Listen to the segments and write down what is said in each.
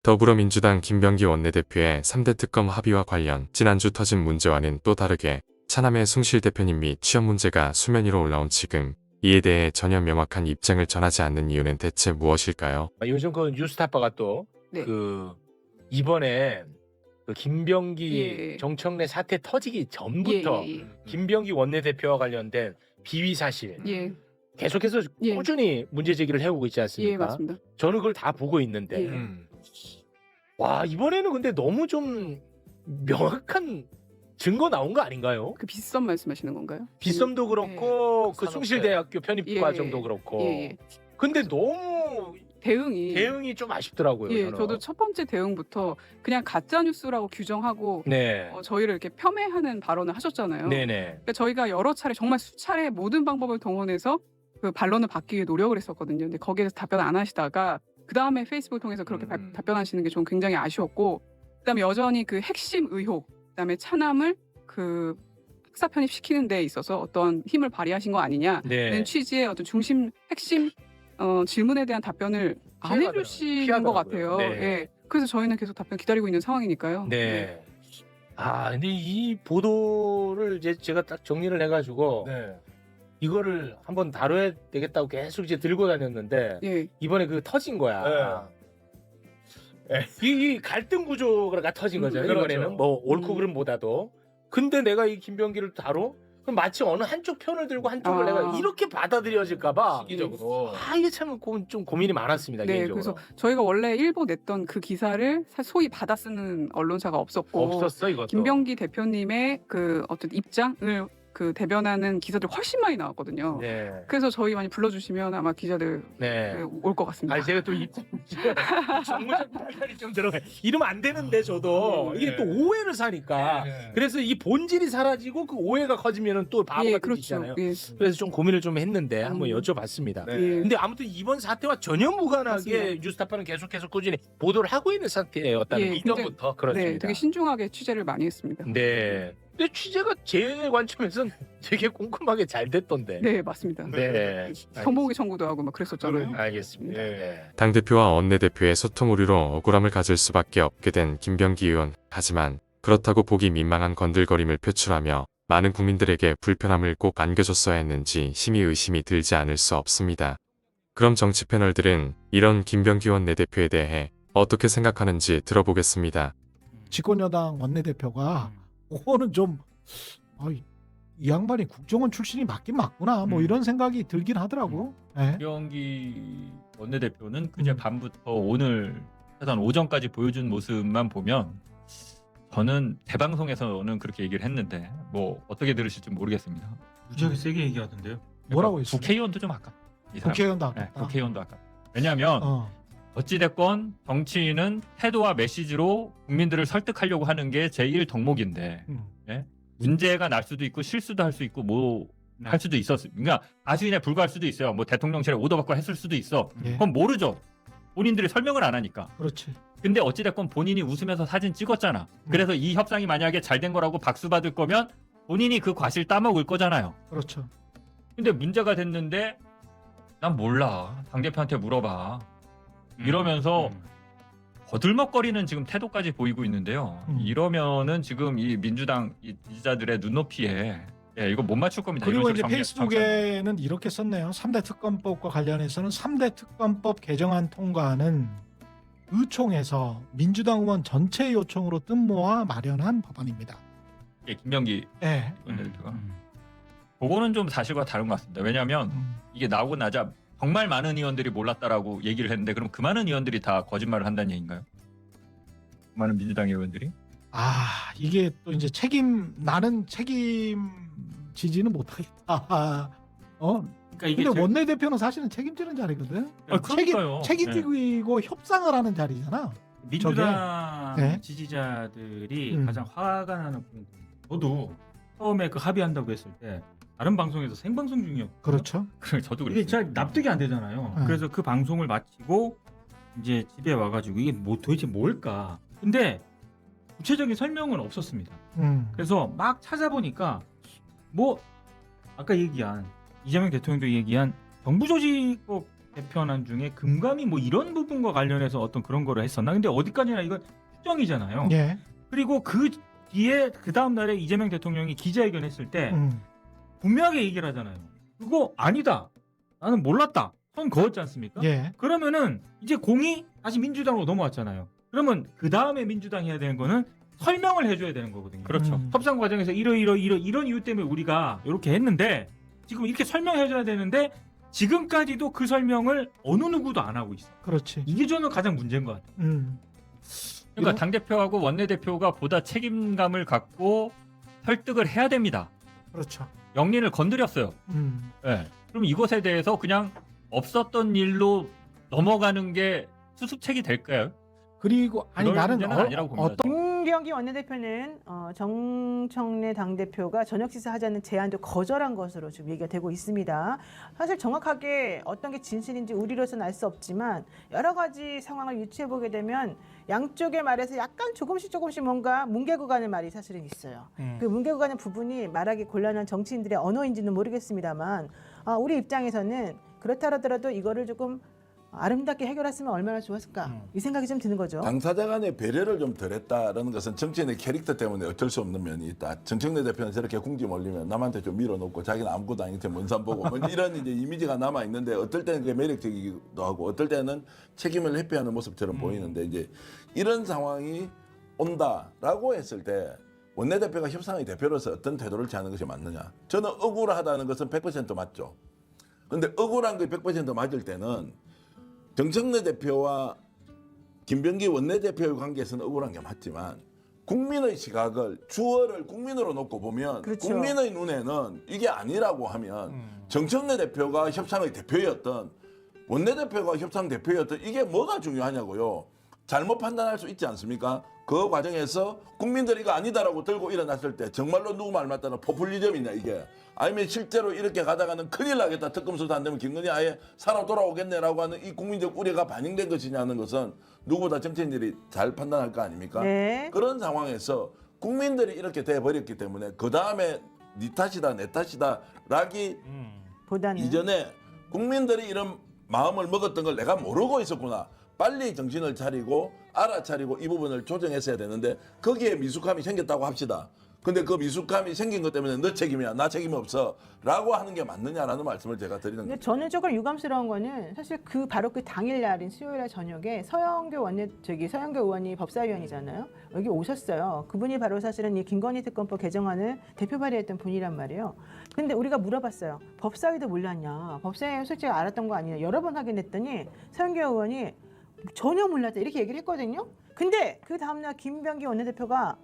더불어민주당 김병기 원내대표의 3대 특검 합의와 관련 지난주 터진 문제와는 또 다르게 차남의 숭실 대표님 및 취업 문제가 수면 위로 올라온 지금 이에 대해 전혀 명확한 입장을 전하지 않는 이유는 대체 무엇일까요? 요즘 그 뉴스타파가 또 네. 이번에 그 김병기 예. 정청래 사태 터지기 전부터 김병기 원내대표와 관련된 비위 사실 예. 계속해서 예. 꾸준히 문제 제기를 해오고 있지 않습니까? 예, 맞습니다. 저는 그걸 다 보고 있는데 예. 와 이번에는 근데 너무 좀 명확한 증거 나온 거 아닌가요? 그 빗썸 말씀하시는 건가요? 빗썸도 그렇고 그 산업대. 숭실대학교 편입 예. 과정도 그렇고 예. 근데 너무 대응이 좀 아쉽더라고요. 예, 저는. 저도 첫 번째 대응부터 그냥 가짜 뉴스라고 규정하고 네. 저희를 이렇게 폄훼하는 발언을 하셨잖아요. 네네. 그러니까 저희가 여러 차례 정말 수차례 모든 방법을 동원해서 그 반론을 받기 위해 노력을 했었거든요. 근데 거기에 대해서 답변 안 하시다가 그 다음에 페이스북을 통해서 그렇게 답변하시는 게 좀 굉장히 아쉬웠고, 그다음에 여전히 그 핵심 의혹, 그다음에 차남을 그 학사 편입시키는 데 있어서 어떤 힘을 발휘하신 거 아니냐는 네. 취지의 어떤 중심 핵심 질문에 대한 답변을 안 피해가더라고요. 해주시는 것 같아요. 피하더라고요. 네. 예. 그래서 저희는 계속 답변 기다리고 있는 상황이니까요. 네. 아 근데 이 보도를 이제 제가 딱 정리를 해가지고 네. 이거를 한번 다뤄야 되겠다고 계속 이제 들고 다녔는데 예. 이번에 그 터진 거야. 이 갈등 구조가 터진 거죠. 그렇죠. 이번에는 뭐 옳고 그름보다도. 근데 내가 이 김병기를 다뤄? 그럼 마치 어느 한쪽 편을 들고 한쪽을 내가 이렇게 받아들여질까봐 시기적으로. 이게 참 좀 고민이 많았습니다. 네, 개인적으로. 그래서 저희가 원래 일부 냈던 그 기사를 소위 받아 쓰는 언론사가 없었고, 없었어 이것도. 김병기 대표님의 그 어떤 입장을 그 대변하는 기사들 훨씬 많이 나왔거든요. 네. 그래서 저희 많이 불러주시면 아마 기자들 네. 올 것 같습니다. 아니 제가 또 정무적 판단이 좀 들어가. 이러면 안 되는데 저도 이게 또 오해를 사니까. 그래서 이 본질이 사라지고 그 오해가 커지면은 또 바보 예, 같은 그렇죠. 짓이잖아요. 예. 그래서 좀 고민을 좀 했는데 한번 음. 여쭤봤습니다. 네. 예. 근데 아무튼 이번 사태와 전혀 무관하게 맞습니다. 뉴스타파는 계속해서 꾸준히 보도를 하고 있는 상태였다는 예, 거 이전부터 그렇습니다. 네, 되게 신중하게 취재를 많이 했습니다. 네. 근데 취재가 제 관점에서는 되게 꼼꼼하게 잘 됐던데. 네, 맞습니다. 네. 정보기 청구도 하고 막 그랬었잖아요. 알겠습니다. 예. 네. 당대표와 원내대표의 소통 오류로 억울함을 가질 수밖에 없게 된 김병기 의원. 하지만 그렇다고 보기 민망한 건들거림을 표출하며 많은 국민들에게 불편함을 꼭 안겨줬어야 했는지 심히 의심이 들지 않을 수 없습니다. 그럼 정치 패널들은 이런 김병기 원내대표에 대해 어떻게 생각하는지 들어보겠습니다. 집권여당 원내대표가 그거는 좀 이 양반이 국정원 출신이 맞긴 맞구나 뭐 이런 생각이 들긴 하더라고. 예. 김병기 원내대표는 그제 밤부터 오늘 하여튼 오전까지 보여준 모습만 보면 저는 대방송에서는 그렇게 얘기를 했는데 뭐 어떻게 들으실지 모르겠습니다. 무지하게 세게 얘기하던데요. 뭐라고 했어요? 국회의원도 좀 아까. 이 사람. 국회의원도 네, 아깝다. 국회의원도 아까. 왜냐하면 어찌됐건 정치인은 태도와 메시지로 국민들을 설득하려고 하는 게 제1 덕목인데 문제가 날 수도 있고 실수도 할 수 있고 뭐 할 수도 있었어요. 그러니까 가수인에 불과할 수도 있어요. 뭐 대통령실에 오더받고 했을 수도 있어. 예. 그건 모르죠. 본인들이 설명을 안 하니까. 그렇지. 근데 어찌됐건 본인이 웃으면서 사진 찍었잖아. 그래서 이 협상이 만약에 잘 된 거라고 박수 받을 거면 본인이 그 과실 따먹을 거잖아요. 그렇죠. 근데 문제가 됐는데 난 몰라. 당대표한테 물어봐. 이러면서 거들먹거리는 지금 태도까지 보이고 있는데요. 이러면은 지금 이 민주당 이 지지자들의 눈높이에 이거 못 맞출 겁니다. 그리고 이런 이제 식으로 페이스북에는 이렇게 썼네요. 3대 특검법과 관련해서는 3대 특검법 개정안 통과는 의총에서 민주당 의원 전체 요청으로 뜻모아 마련한 법안입니다. 예, 김병기 예. 원내대표가. 그거는 좀 사실과 다른 것 같습니다. 왜냐하면 이게 나오고 나자 정말 많은 의원들이 몰랐다라고 얘기를 했는데 그럼 그 많은 의원들이 다 거짓말을 한다는 얘기인가요? 많은 민주당 의원들이? 이게 또 이제 나는 책임지지는 못하겠다. 그러니까 이게 근데 원내대표는 사실은 책임지는 자리거든. 그러니까요. 책임지고 협상을 하는 자리잖아. 민주당 네. 지지자들이 가장 화가 나는 부분. 저도 처음에 그 합의한다고 했을 때 다른 방송에서 생방송 중이었고. 그렇죠. 저도 이게 그랬어요. 잘 납득이 안 되잖아요. 네. 그래서 그 방송을 마치고 이제 집에 와가지고 이게 뭐 도대체 뭘까? 근데 구체적인 설명은 없었습니다. 그래서 막 찾아보니까 뭐 아까 얘기한 이재명 대통령도 얘기한 정부 조직법 개편안 중에 금감이 뭐 이런 부분과 관련해서 어떤 그런 거를 했었나? 근데 어디까지나 이건 추정이잖아요. 예. 그리고 그 뒤에 그 다음 날에 이재명 대통령이 기자회견했을 때 분명하게 얘기를 하잖아요. 그거 아니다. 나는 몰랐다. 선 그었지 않습니까? 예. 그러면은 이제 공이 다시 민주당으로 넘어왔잖아요. 그러면 그 다음에 민주당이 해야 되는 거는 설명을 해줘야 되는 거거든요. 그렇죠. 협상 과정에서 이런 이유 때문에 우리가 이렇게 했는데 지금 이렇게 설명해줘야 되는데 지금까지도 그 설명을 어느 누구도 안 하고 있어. 그렇지. 이게 저는 가장 문제인 것 같아요. 그러니까 이거- 당대표하고 원내대표가 보다 책임감을 갖고 설득을 해야 됩니다. 그렇죠. 영린을 건드렸어요. 예. 그럼 이것에 대해서 그냥 없었던 일로 넘어가는 게 수습책이 될까요? 그리고 아니 그럴 나는 문제는 아니라고 봅니다. 어떤 김병기 원내대표는 정청래 당대표가 저녁 식사하자는 제안도 거절한 것으로 지금 얘기가 되고 있습니다. 사실 정확하게 어떤 게 진실인지 우리로서는 알 수 없지만 여러 가지 상황을 유추해 보게 되면 양쪽의 말에서 약간 조금씩 뭔가 뭉개고 가는 말이 사실은 있어요. 그 뭉개고 가는 부분이 말하기 곤란한 정치인들의 언어인지는 모르겠습니다만 우리 입장에서는 그렇다 하더라도 이거를 조금 아름답게 해결했으면 얼마나 좋았을까 이 생각이 좀 드는 거죠. 당사자 간의 배려를 좀 덜했다라는 것은 정치인의 캐릭터 때문에 어쩔 수 없는 면이 있다. 정청래 대표는 저렇게 궁지 몰리면 남한테 좀 밀어놓고 자기는 아무것도 아닌 채 먼산 보고 뭐 이런 이제 이미지가 남아 있는데 어떨 때는 그게 매력적이기도 하고 어떨 때는 책임을 회피하는 모습처럼 보이는데 이제 이런 상황이 온다라고 했을 때 원내대표가 협상의 대표로서 어떤 태도를 취하는 것이 맞느냐? 저는 억울하다는 것은 100% 맞죠. 근데 억울한 게 100% 맞을 때는 정청래 대표와 김병기 원내대표의 관계에서는 억울한 게 맞지만 국민의 시각을 주어를 국민으로 놓고 보면 그렇죠. 국민의 눈에는 이게 아니라고 하면 정청래 대표가 협상의 대표였던 원내대표가 협상 대표였던 이게 뭐가 중요하냐고요. 잘못 판단할 수 있지 않습니까? 그 과정에서 국민들이 이거 아니다라고 들고 일어났을 때 정말로 누구 말 맞다는 포퓰리즘이냐 이게 아니면 실제로 이렇게 가다가는 큰일 나겠다 특검 수사 안 되면 김건희 아예 살아 돌아오겠네라고 하는 이 국민적 우려가 반영된 것이냐는 것은 누구보다 정치인들이 잘 판단할 거 아닙니까? 네. 그런 상황에서 국민들이 이렇게 돼버렸기 때문에 그 다음에 네 탓이다 내 탓이다 라기 보다는 이전에 국민들이 이런 마음을 먹었던 걸 내가 모르고 있었구나. 빨리 정신을 차리고 알아차리고 이 부분을 조정했어야 되는데 거기에 미숙함이 생겼다고 합시다. 근데 그 미숙함이 생긴 것 때문에 너 책임이야 나 책임이 없어 라고 하는 게 맞느냐라는 말씀을 제가 드리는 근데 거죠. 저는 조금 유감스러운 거는 사실 바로 그 당일날인 수요일날 저녁에 서영교 의원이 법사위원이잖아요. 여기 오셨어요. 그분이 바로 사실은 이 김건희 특검법 개정안을 대표 발의했던 분이란 말이에요. 근데 우리가 물어봤어요. 법사위도 몰랐냐? 법사위 솔직히 알았던 거 아니냐? 여러 번 확인했더니 서영교 의원이 전혀 몰랐다 이렇게 얘기를 했거든요. 근데 그 다음날 김병기 원내대표가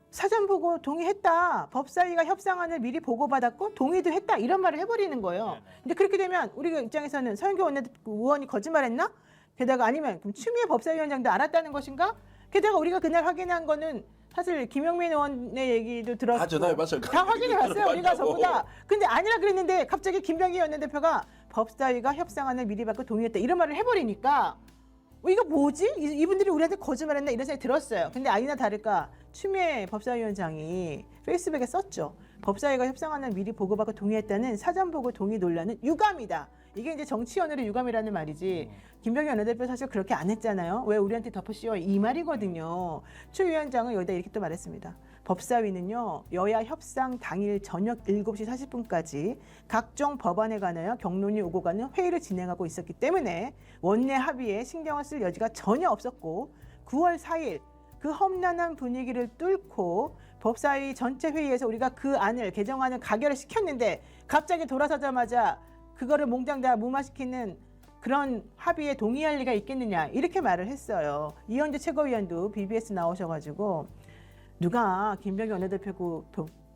사전 보고 동의했다. 법사위가 협상안을 미리 보고받았고 동의도 했다. 이런 말을 해버리는 거예요. 근데 그렇게 되면 우리 입장에서는 서영교 의원이 거짓말했나? 게다가 아니면 그럼 추미애 법사위원장도 알았다는 것인가? 게다가 우리가 그날 확인한 거는 사실 김영민 의원의 얘기도 들었고 다 전화해봤어요. 다 확인해봤어요. 우리가 전부 다. 근데 아니라 그랬는데 갑자기 김병기 원내대표가 법사위가 협상안을 미리 받고 동의했다. 이런 말을 해버리니까 이거 뭐지? 이분들이 우리한테 거짓말했나 이런 생각이 들었어요. 근데 아니나 다를까 추미애 법사위원장이 페이스북에 썼죠. 법사위가 협상안을 미리 보고받고 동의했다는 사전 보고 동의 논란은 유감이다. 이게 이제 정치연으로 유감이라는 말이지. 김병기 원내대표 사실 그렇게 안 했잖아요. 왜 우리한테 덮어씌워 이 말이거든요. 추 위원장은 여기다 이렇게 또 말했습니다. 법사위는요 여야 협상 당일 저녁 7시 40분까지 각종 법안에 관하여 경론이 오고 가는 회의를 진행하고 있었기 때문에 원내 합의에 신경을 쓸 여지가 전혀 없었고 9월 4일 그 험난한 분위기를 뚫고 법사위 전체 회의에서 우리가 그 안을 개정안을 가결을 시켰는데 갑자기 돌아서자마자 그거를 몽땅 다 무마시키는 그런 합의에 동의할 리가 있겠느냐 이렇게 말을 했어요. 이현주 최고위원도 BBS 나오셔가지고 누가 김병기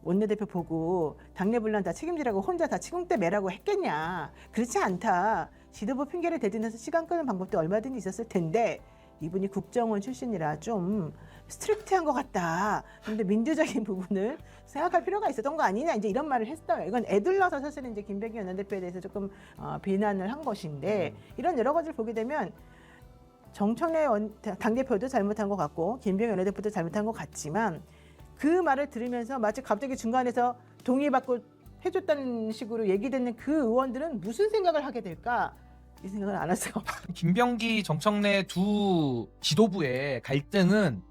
원내대표 보고 당내 분란 다 책임지라고 혼자 다 치공대 매라고 했겠냐. 그렇지 않다. 지도부 핑계를 대들면서 시간 끄는 방법도 얼마든지 있었을 텐데 이분이 국정원 출신이라 좀 스트릭트한 것 같다. 그런데 민주적인 부분을 생각할 필요가 있었던 거 아니냐. 이제 이런 말을 했어요. 이건 애들러서 사실은 이제 김병기 원내대표에 대해서 조금 비난을 한 것인데 이런 여러 가지를 보게 되면 정청래 당대표도 잘못한 것 같고 김병기 원내대표도 잘못한 것 같지만 그 말을 들으면서 마치 갑자기 중간에서 동의받고 해줬다는 식으로 얘기 듣는 그 의원들은 무슨 생각을 하게 될까? 이 생각을 안 할 수가 없어. 김병기 정청래 두 지도부의 갈등은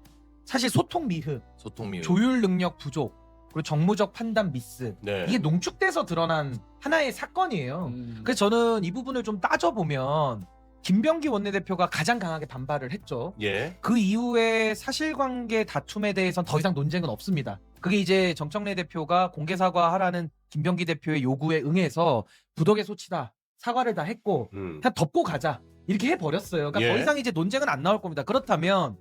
사실 소통 미흡, 조율 능력 부족, 그리고 정무적 판단 미스, 이게 농축돼서 드러난 하나의 사건이에요. 그래서 저는 이 부분을 좀 따져보면 김병기 원내대표가 가장 강하게 반발을 했죠. 그 이후에 사실관계 다툼에 대해서는 더 이상 논쟁은 없습니다. 그게 이제 정청래 대표가 공개 사과하라는 김병기 대표의 요구에 응해서 부덕의 소치다, 사과를 다 했고 그냥 덮고 가자 이렇게 해버렸어요. 그러니까 더 이상 이제 논쟁은 안 나올 겁니다. 그렇다면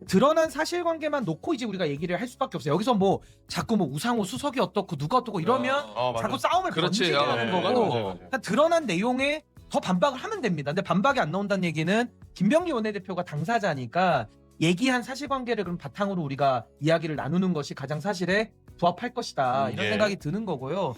드러난 사실관계만 놓고 이제 우리가 얘기를 할 수밖에 없어요. 여기서 뭐 자꾸 뭐 우상호 수석이 어떻고 누가 어떻고 이러면 자꾸 싸움을 번지게 하는 거고 그냥 드러난 내용에 더 반박을 하면 됩니다. 근데 반박이 안 나온다는 얘기는 김병기 원내대표가 당사자니까 얘기한 사실관계를 그럼 바탕으로 우리가 이야기를 나누는 것이 가장 사실에 부합할 것이다 이런 생각이 드는 거고요.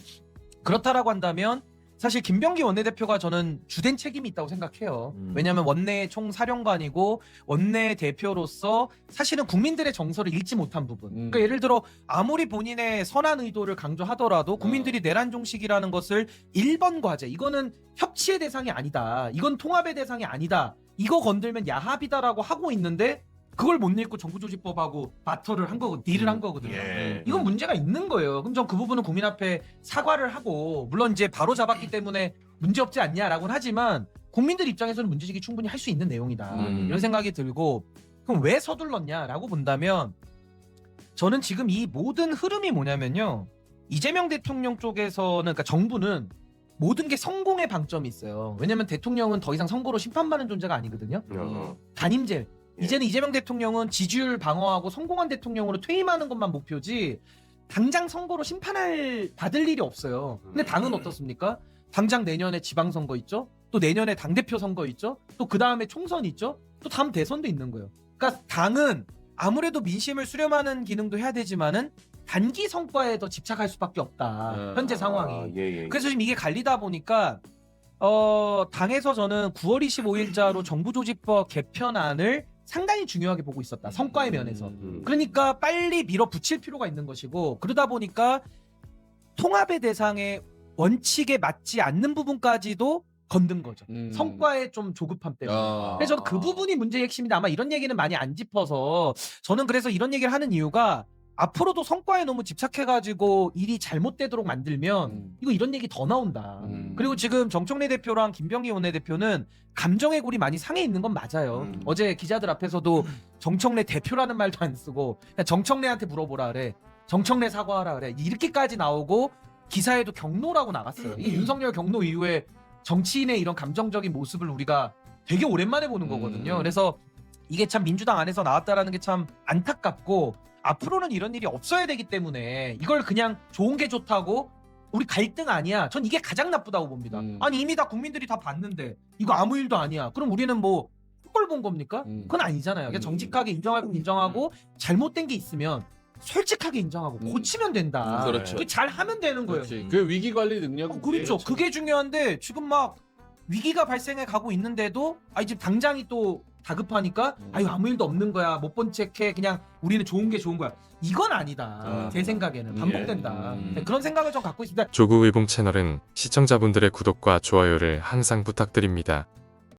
그렇다라고 한다면 사실 김병기 원내대표가 저는 주된 책임이 있다고 생각해요. 왜냐하면 원내 총사령관이고 원내 대표로서 사실은 국민들의 정서를 읽지 못한 부분. 그러니까 예를 들어 아무리 본인의 선한 의도를 강조하더라도 국민들이 내란 종식이라는 것을 1번 과제, 이거는 협치의 대상이 아니다. 이건 통합의 대상이 아니다. 이거 건들면 야합이다라고 하고 있는데 그걸 못 읽고 정부조직법하고 바터를 한 거고 딜을 한 거거든요. 이건 문제가 있는 거예요. 그럼 전 그 부분은 국민 앞에 사과를 하고 물론 이제 바로 잡았기 때문에 문제 없지 않냐라고는 하지만 국민들 입장에서는 문제제기 충분히 할 수 있는 내용이다. 이런 생각이 들고 그럼 왜 서둘렀냐라고 본다면 저는 지금 이 모든 흐름이 뭐냐면요. 이재명 대통령 쪽에서는 그러니까 정부는 모든 게 성공의 방점이 있어요. 왜냐면 대통령은 더 이상 선거로 심판받는 존재가 아니거든요. 단임제. 이제는 이재명 대통령은 지지율 방어하고 성공한 대통령으로 퇴임하는 것만 목표지 당장 선거로 받을 일이 없어요. 근데 당은 어떻습니까? 당장 내년에 지방선거 있죠? 또 내년에 당대표 선거 있죠? 또 그 다음에 총선 있죠? 또 다음 대선도 있는 거예요. 그러니까 당은 아무래도 민심을 수렴하는 기능도 해야 되지만은 단기 성과에 더 집착할 수밖에 없다. 현재 상황이. 그래서 지금 이게 갈리다 보니까 당에서 저는 9월 25일자로 정부조직법 개편안을 상당히 중요하게 보고 있었다. 성과의 면에서. 그러니까 빨리 밀어붙일 필요가 있는 것이고 그러다 보니까 통합의 대상의 원칙에 맞지 않는 부분까지도 건든 거죠. 성과에 좀 조급함 때문에. 그래서 저는 그 부분이 문제의 핵심인데 아마 이런 얘기는 많이 안 짚어서 저는 그래서 이런 얘기를 하는 이유가 앞으로도 성과에 너무 집착해가지고 일이 잘못되도록 만들면 이거 이런 얘기 더 나온다. 그리고 지금 정청래 대표랑 김병기 원내대표는 감정의 골이 많이 상해 있는 건 맞아요. 어제 기자들 앞에서도 정청래 대표라는 말도 안 쓰고 그냥 정청래한테 물어보라 그래. 정청래 사과하라 그래. 이렇게까지 나오고 기사에도 경로라고 나갔어요. 이 윤석열 경로 이후에 정치인의 이런 감정적인 모습을 우리가 되게 오랜만에 보는 거거든요. 그래서 이게 참 민주당 안에서 나왔다라는 게 참 안타깝고 앞으로는 이런 일이 없어야 되기 때문에 이걸 그냥 좋은 게 좋다고 우리 갈등 아니야. 전 이게 가장 나쁘다고 봅니다. 아니 이미 다 국민들이 다 봤는데 이거 아무 일도 아니야. 그럼 우리는 뭐 꼴 본 겁니까? 그건 아니잖아요. 그냥 정직하게 인정하고 잘못된 게 있으면 솔직하게 인정하고 고치면 된다. 그렇죠. 그게 잘 하면 되는 거예요. 그 위기 관리 능력. 그렇죠. 그게 중요한데 지금 막 위기가 발생해 가고 있는데도 이제 당장이 또 다급하니까 아유 아무 일도 없는 거야 못 본 척해 그냥 우리는 좋은 게 좋은 거야 이건 아니다. 제 생각에는 반복된다. 그런 생각을 좀 갖고 있습니다. 조국의봉 채널은 시청자분들의 구독과 좋아요를 항상 부탁드립니다.